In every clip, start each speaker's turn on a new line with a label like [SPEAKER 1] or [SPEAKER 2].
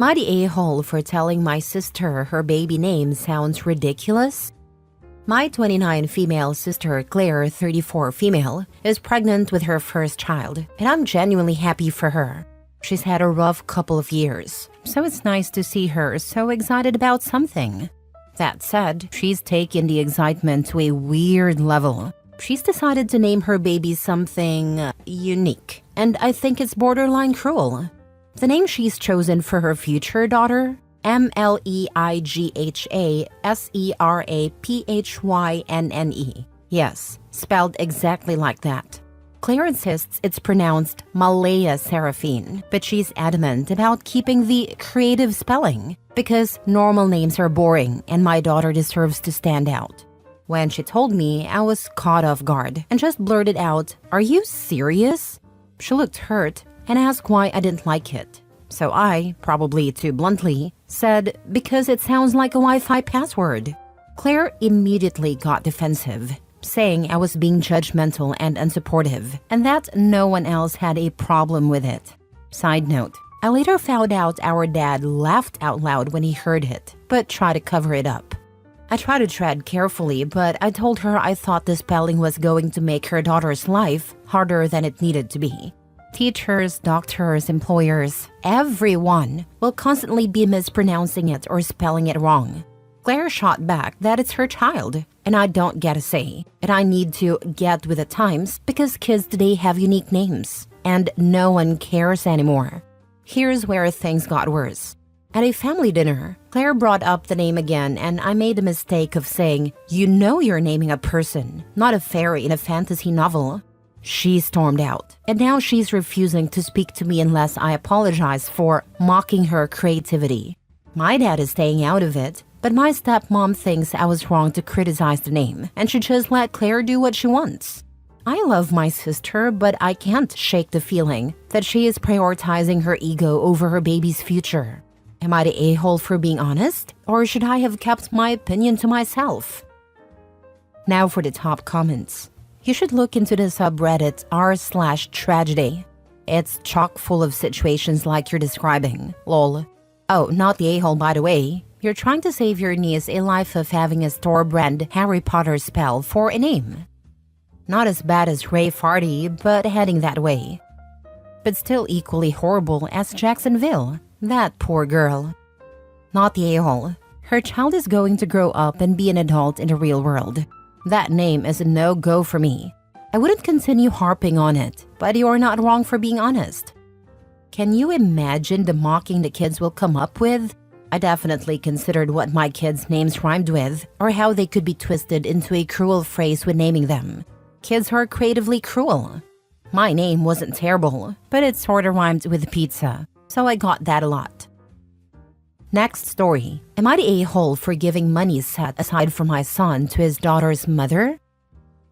[SPEAKER 1] Mighty a-hole for telling my sister her baby name sounds ridiculous. My 29 female sister, Claire, 34 female, is pregnant with her first child, and I'm genuinely happy for her. She's had a rough couple of years, so it's nice to see her so excited about something. That said, she's taken the excitement to a weird level. She's decided to name her baby something unique, and I think it's borderline cruel. The name she's chosen for her future daughter, Mleighaseraphyne. Yes, spelled exactly like that. Claire insists it's pronounced Malaya Seraphine, but she's adamant about keeping the creative spelling because normal names are boring and my daughter deserves to stand out. When she told me, I was caught off guard and just blurted out, "Are you serious?" She looked hurt and asked why I didn't like it. So I, probably too bluntly, said, "Because it sounds like a Wi-Fi password." Claire immediately got defensive, saying I was being judgmental and unsupportive, and that no one else had a problem with it. Side note, I later found out our dad laughed out loud when he heard it, but tried to cover it up. I tried to tread carefully, but I told her I thought the spelling was going to make her daughter's life harder than it needed to be. Teachers, doctors, employers, everyone will constantly be mispronouncing it or spelling it wrong. Claire shot back that it's her child, and I don't get a say, and I need to get with the times because kids today have unique names, and no one cares anymore. Here's where things got worse. At a family dinner, Claire brought up the name again, and I made the mistake of saying, "You know you're naming a person, not a fairy in a fantasy novel." She stormed out, and now she's refusing to speak to me unless I apologize for mocking her creativity. My dad is staying out of it, but my stepmom thinks I was wrong to criticize the name and should just let Claire do what she wants. I love my sister, but I can't shake the feeling that she is prioritizing her ego over her baby's future. Am I the a-hole for being honest, or should I have kept my opinion to myself? Now for the top comments. You should look into the subreddit r/tragedy. It's chock full of situations like you're describing, lol. Oh, not the a-hole by the way. You're trying to save your niece a life of having a store-brand Harry Potter spell for a name. Not as bad as Ray Farty, but heading that way. But still equally horrible as Jacksonville. That poor girl. Not the a-hole. Her child is going to grow up and be an adult in the real world. That name is a no-go for me. I wouldn't continue harping on it, but you're not wrong for being honest. Can you imagine the mocking the kids will come up with? I definitely considered what my kids' names rhymed with, or how they could be twisted into a cruel phrase when naming them. Kids are creatively cruel. My name wasn't terrible, but it sorta rhymed with pizza, so I got that a lot. Next story. Am I the a-hole for giving money set aside for my son to his daughter's mother?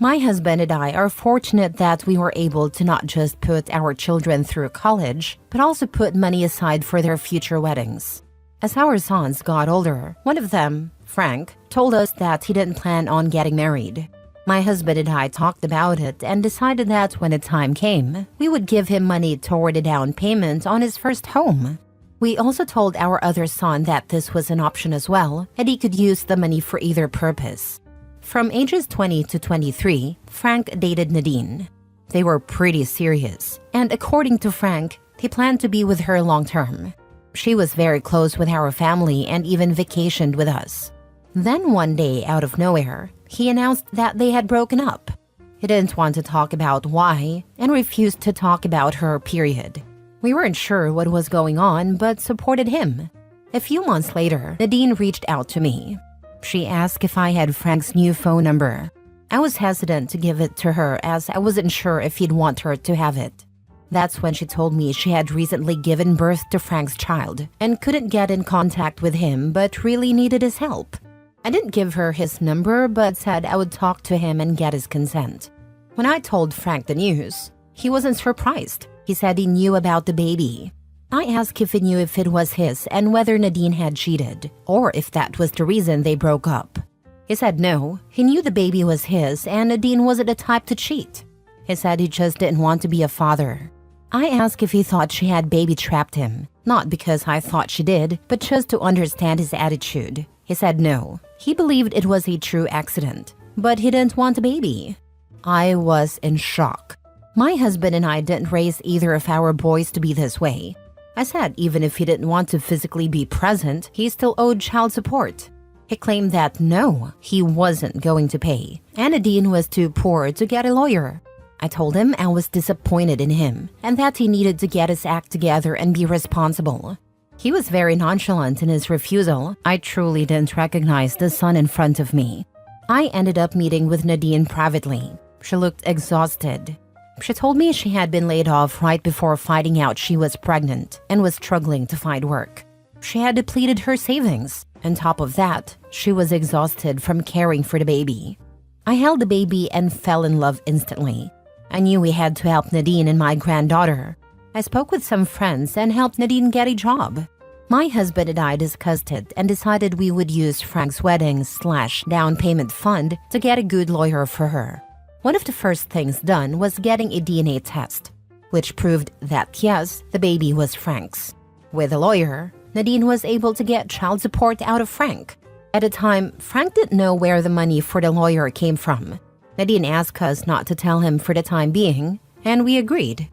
[SPEAKER 1] My husband and I are fortunate that we were able to not just put our children through college, but also put money aside for their future weddings. As our sons got older, one of them, Frank, told us that he didn't plan on getting married. My husband and I talked about it and decided that when the time came, we would give him money toward a down payment on his first home. We also told our other son that this was an option as well, and he could use the money for either purpose. From ages 20 to 23, Frank dated Nadine. They were pretty serious, and according to Frank, he planned to be with her long term. She was very close with our family and even vacationed with us. Then one day, out of nowhere, he announced that they had broken up. He didn't want to talk about why and refused to talk about her, period. We weren't sure what was going on, but supported him. A few months later, Nadine reached out to me. She asked if I had Frank's new phone number. I was hesitant to give it to her as I wasn't sure if he'd want her to have it. That's when she told me she had recently given birth to Frank's child and couldn't get in contact with him but really needed his help. I didn't give her his number but said I would talk to him and get his consent. When I told Frank the news, he wasn't surprised. He said he knew about the baby. I asked if he knew if it was his and whether Nadine had cheated, or if that was the reason they broke up. He said no, he knew the baby was his and Nadine wasn't the type to cheat. He said he just didn't want to be a father. I asked if he thought she had baby-trapped him, not because I thought she did, but just to understand his attitude. He said no. He believed it was a true accident, but he didn't want a baby. I was in shock. My husband and I didn't raise either of our boys to be this way. I said even if he didn't want to physically be present, he still owed child support. He claimed that no, he wasn't going to pay, and Nadine was too poor to get a lawyer. I told him I was disappointed in him and that he needed to get his act together and be responsible. He was very nonchalant in his refusal. I truly didn't recognize the son in front of me. I ended up meeting with Nadine privately. She looked exhausted. She told me she had been laid off right before finding out she was pregnant and was struggling to find work. She had depleted her savings. On top of that, she was exhausted from caring for the baby. I held the baby and fell in love instantly. I knew we had to help Nadine and my granddaughter. I spoke with some friends and helped Nadine get a job. My husband and I discussed it and decided we would use Frank's wedding/down payment fund to get a good lawyer for her. One of the first things done was getting a DNA test, which proved that yes, the baby was Frank's. With a lawyer, Nadine was able to get child support out of Frank. At the time, Frank didn't know where the money for the lawyer came from. Nadine asked us not to tell him for the time being, and we agreed.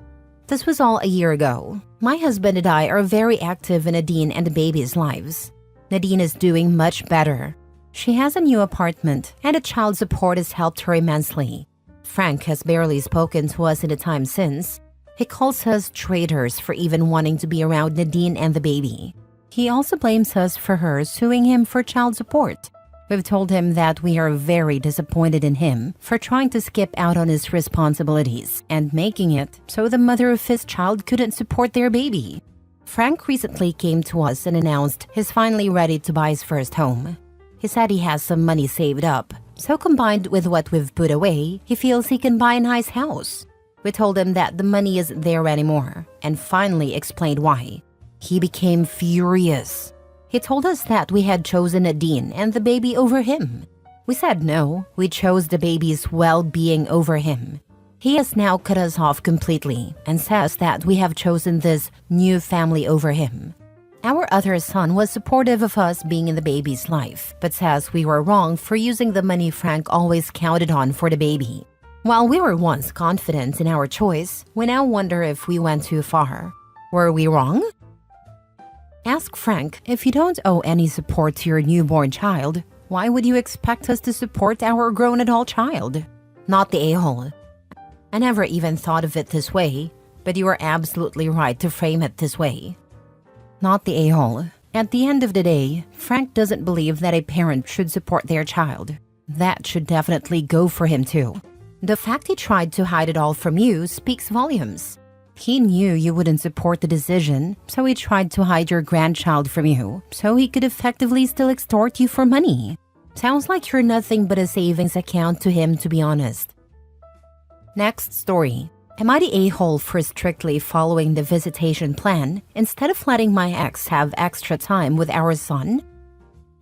[SPEAKER 1] This was all a year ago. My husband and I are very active in Nadine and the baby's lives. Nadine is doing much better. She has a new apartment, and the child support has helped her immensely. Frank has barely spoken to us in the time since. He calls us traitors for even wanting to be around Nadine and the baby. He also blames us for her suing him for child support. We've told him that we are very disappointed in him for trying to skip out on his responsibilities and making it so the mother of his child couldn't support their baby. Frank recently came to us and announced he's finally ready to buy his first home. He said he has some money saved up, so combined with what we've put away, he feels he can buy a nice house. We told him that the money isn't there anymore and finally explained why. He became furious. He told us that we had chosen Nadine and the baby over him. We said no, we chose the baby's well-being over him. He has now cut us off completely and says that we have chosen this new family over him. Our other son was supportive of us being in the baby's life, but says we were wrong for using the money Frank always counted on for the baby. While we were once confident in our choice, we now wonder if we went too far. Were we wrong? Ask Frank, if you don't owe any support to your newborn child, why would you expect us to support our grown adult child? Not the a-hole. I never even thought of it this way, but you are absolutely right to frame it this way. Not the a-hole. At the end of the day, Frank doesn't believe that a parent should support their child. That should definitely go for him too. The fact he tried to hide it all from you speaks volumes. He knew you wouldn't support the decision, so he tried to hide your grandchild from you, so he could effectively still extort you for money. Sounds like you're nothing but a savings account to him, to be honest. Next story. Am I the a-hole for strictly following the visitation plan instead of letting my ex have extra time with our son?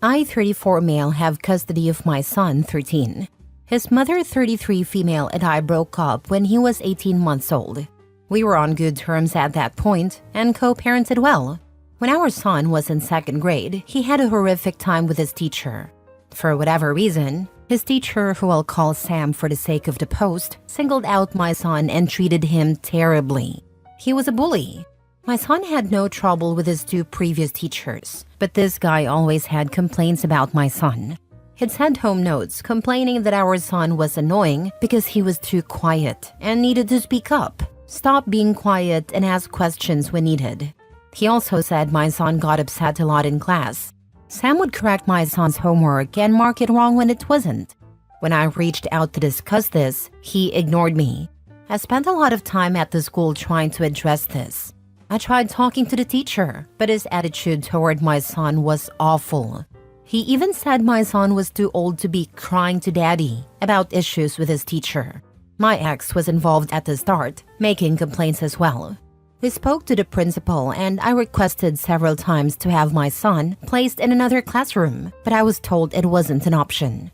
[SPEAKER 1] I, 34 male, have custody of my son, 13. His mother, 33 female, and I broke up when he was 18 months old. We were on good terms at that point and co-parented well. When our son was in second grade, he had a horrific time with his teacher. For whatever reason, his teacher, who I'll call Sam for the sake of the post, singled out my son and treated him terribly. He was a bully. My son had no trouble with his two previous teachers, but this guy always had complaints about my son. He'd sent home notes complaining that our son was annoying because he was too quiet and needed to speak up. Stop being quiet and ask questions when needed. He also said my son got upset a lot in class. Sam would correct my son's homework and mark it wrong when it wasn't. When I reached out to discuss this, he ignored me. I spent a lot of time at the school trying to address this. I tried talking to the teacher, but his attitude toward my son was awful. He even said my son was too old to be crying to daddy about issues with his teacher. My ex was involved at the start, making complaints as well. We spoke to the principal and I requested several times to have my son placed in another classroom, but I was told it wasn't an option.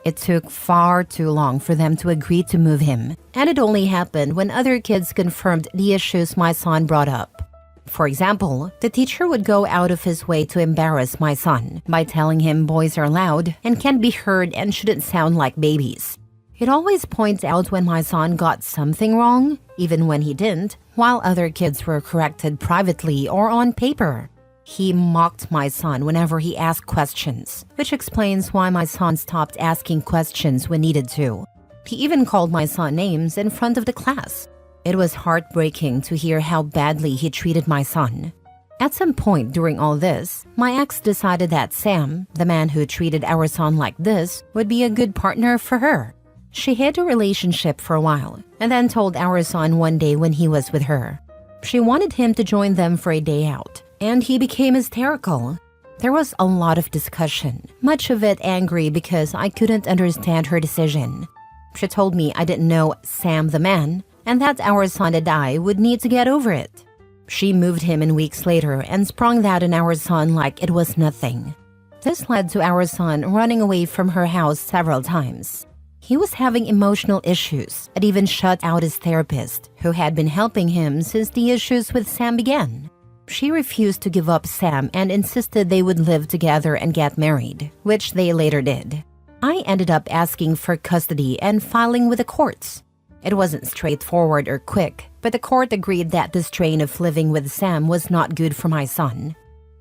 [SPEAKER 1] It took far too long for them to agree to move him, and it only happened when other kids confirmed the issues my son brought up. For example, the teacher would go out of his way to embarrass my son by telling him boys are loud and can't be heard and shouldn't sound like babies. It always points out when my son got something wrong, even when he didn't, while other kids were corrected privately or on paper. He mocked my son whenever he asked questions, which explains why my son stopped asking questions when needed to. He even called my son names in front of the class. It was heartbreaking to hear how badly he treated my son. At some point during all this, my ex decided that Sam, the man who treated our son like this, would be a good partner for her. She hid a relationship for a while, and then told our son one day when he was with her. She wanted him to join them for a day out, and he became hysterical. There was a lot of discussion, much of it angry because I couldn't understand her decision. She told me I didn't know Sam the man, and that our son and I would need to get over it. She moved him in weeks later and sprung that on our son like it was nothing. This led to our son running away from her house several times. He was having emotional issues and even shut out his therapist, who had been helping him since the issues with Sam began. She refused to give up Sam and insisted they would live together and get married, which they later did. I ended up asking for custody and filing with the courts. It wasn't straightforward or quick, but the court agreed that the strain of living with Sam was not good for my son.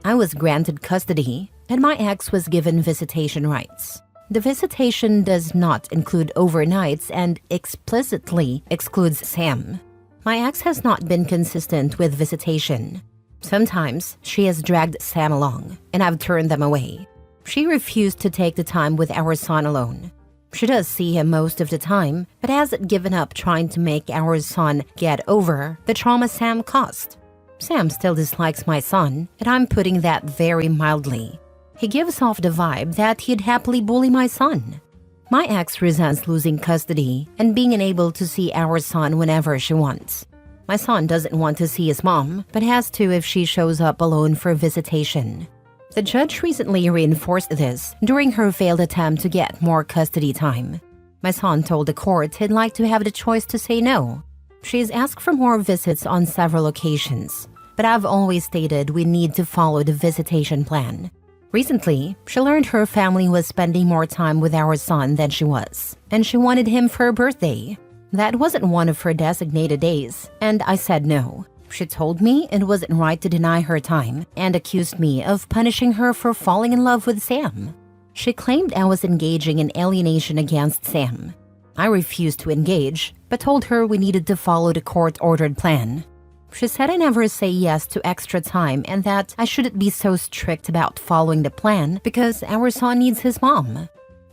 [SPEAKER 1] I was granted custody, and my ex was given visitation rights. The visitation does not include overnights and explicitly excludes Sam. My ex has not been consistent with visitation. Sometimes she has dragged Sam along, and I've turned them away. She refused to take the time with our son alone. She does see him most of the time, but hasn't given up trying to make our son get over the trauma Sam caused. Sam still dislikes my son, and I'm putting that very mildly. He gives off the vibe that he'd happily bully my son. My ex resents losing custody and being unable to see our son whenever she wants. My son doesn't want to see his mom, but has to if she shows up alone for visitation. The judge recently reinforced this during her failed attempt to get more custody time. My son told the court he'd like to have the choice to say no. She's asked for more visits on several occasions, but I've always stated we need to follow the visitation plan. Recently, she learned her family was spending more time with our son than she was, and she wanted him for her birthday. That wasn't one of her designated days, and I said no. She told me it wasn't right to deny her time and accused me of punishing her for falling in love with Sam. She claimed I was engaging in alienation against Sam. I refused to engage, but told her we needed to follow the court-ordered plan. She said I never say yes to extra time and that I shouldn't be so strict about following the plan because our son needs his mom.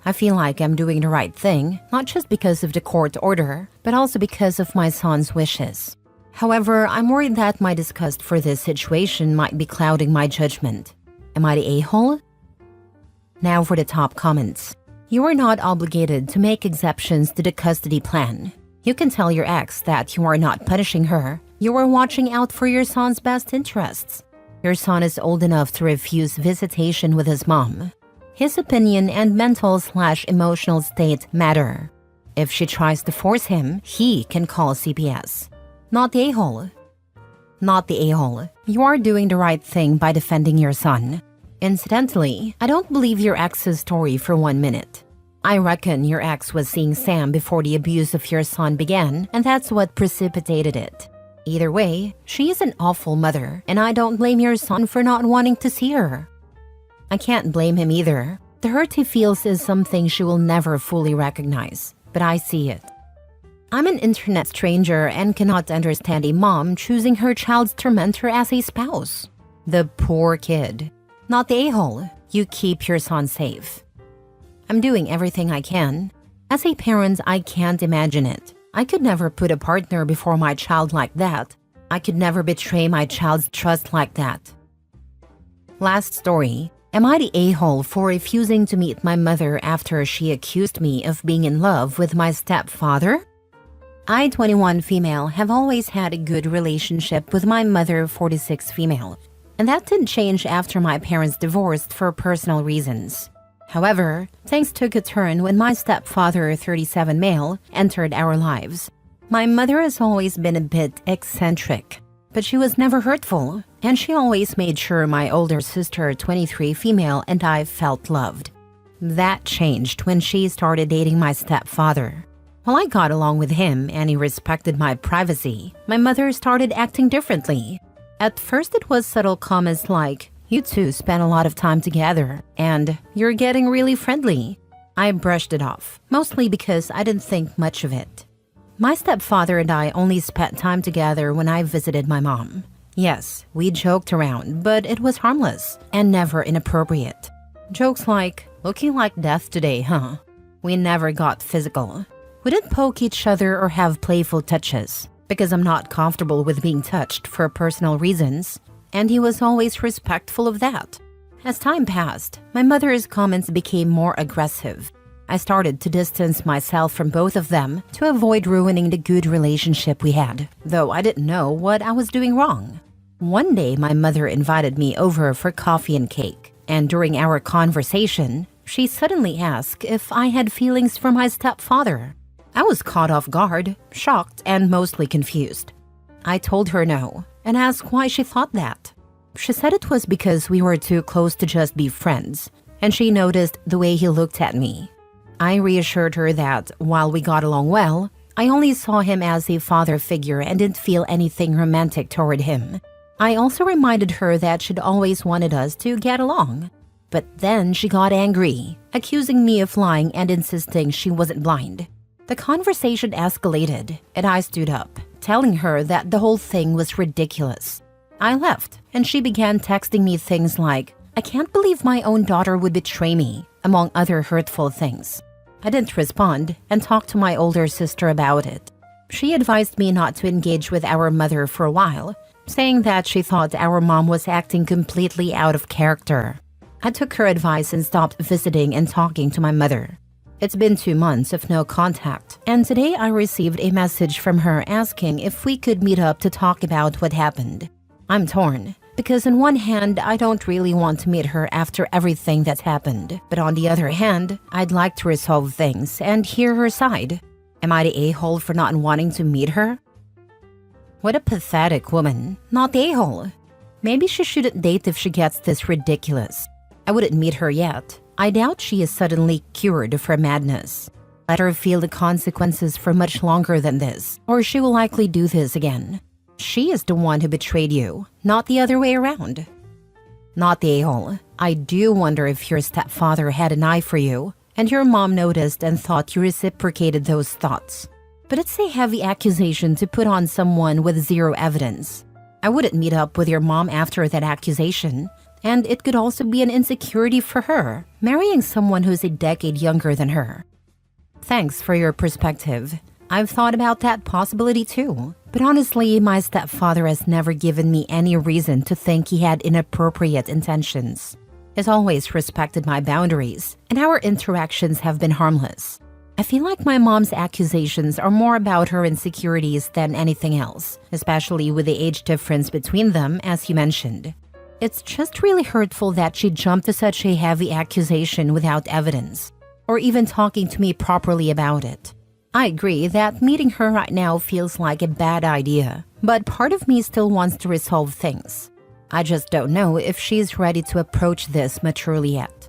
[SPEAKER 1] I feel like I'm doing the right thing, not just because of the court order, but also because of my son's wishes. However, I'm worried that my disgust for this situation might be clouding my judgment. Am I the a-hole? Now for the top comments. You are not obligated to make exceptions to the custody plan. You can tell your ex that you are not punishing her. You are watching out for your son's best interests. Your son is old enough to refuse visitation with his mom. His opinion and mental/emotional state matter. If she tries to force him, he can call CPS. Not the a-hole. Not the a-hole. You are doing the right thing by defending your son. Incidentally, I don't believe your ex's story for 1 minute. I reckon your ex was seeing Sam before the abuse of your son began, and that's what precipitated it. Either way, she is an awful mother, and I don't blame your son for not wanting to see her. I can't blame him either. The hurt he feels is something she will never fully recognize, but I see it. I'm an internet stranger and cannot understand a mom choosing her child's tormentor as a spouse. The poor kid. Not the a-hole. You keep your son safe. I'm doing everything I can. As a parent, I can't imagine it. I could never put a partner before my child like that. I could never betray my child's trust like that. Last story. Am I the a-hole for refusing to meet my mother after she accused me of being in love with my stepfather? I, 21 female, have always had a good relationship with my mother, 46 female, and that didn't change after my parents divorced for personal reasons. However, things took a turn when my stepfather, 37 male, entered our lives. My mother has always been a bit eccentric, but she was never hurtful, and she always made sure my older sister, 23 female, and I felt loved. That changed when she started dating my stepfather. While I got along with him and he respected my privacy, my mother started acting differently. At first it was subtle comments like, "You two spend a lot of time together," and "You're getting really friendly." I brushed it off, mostly because I didn't think much of it. My stepfather and I only spent time together when I visited my mom. Yes, we joked around, but it was harmless and never inappropriate. Jokes like, "Looking like death today, huh?" We never got physical. We didn't poke each other or have playful touches, because I'm not comfortable with being touched for personal reasons, and he was always respectful of that. As time passed, my mother's comments became more aggressive. I started to distance myself from both of them to avoid ruining the good relationship we had, though I didn't know what I was doing wrong. One day, my mother invited me over for coffee and cake, and during our conversation, she suddenly asked if I had feelings for my stepfather. I was caught off guard, shocked, and mostly confused. I told her no, and asked why she thought that. She said it was because we were too close to just be friends, and she noticed the way he looked at me. I reassured her that, while we got along well, I only saw him as a father figure and didn't feel anything romantic toward him. I also reminded her that she'd always wanted us to get along. But then she got angry, accusing me of lying and insisting she wasn't blind. The conversation escalated, and I stood up, telling her that the whole thing was ridiculous. I left, and she began texting me things like, "I can't believe my own daughter would betray me," among other hurtful things. I didn't respond and talked to my older sister about it. She advised me not to engage with our mother for a while, saying that she thought our mom was acting completely out of character. I took her advice and stopped visiting and talking to my mother. It's been 2 months of no contact, and today I received a message from her asking if we could meet up to talk about what happened. I'm torn, because on one hand, I don't really want to meet her after everything that's happened, but on the other hand, I'd like to resolve things and hear her side. Am I the a-hole for not wanting to meet her? What a pathetic woman, not the a-hole. Maybe she shouldn't date if she gets this ridiculous. I wouldn't meet her yet. I doubt she is suddenly cured of her madness. Let her feel the consequences for much longer than this, or she will likely do this again. She is the one who betrayed you, not the other way around. Not the a-hole. I do wonder if your stepfather had an eye for you, and your mom noticed and thought you reciprocated those thoughts. But it's a heavy accusation to put on someone with zero evidence. I wouldn't meet up with your mom after that accusation. And it could also be an insecurity for her, marrying someone who's a decade younger than her. Thanks for your perspective. I've thought about that possibility too. But honestly, my stepfather has never given me any reason to think he had inappropriate intentions. He's always respected my boundaries, and our interactions have been harmless. I feel like my mom's accusations are more about her insecurities than anything else, especially with the age difference between them, as you mentioned. It's just really hurtful that she jumped to such a heavy accusation without evidence, or even talking to me properly about it. I agree that meeting her right now feels like a bad idea, but part of me still wants to resolve things. I just don't know if she's ready to approach this maturely yet.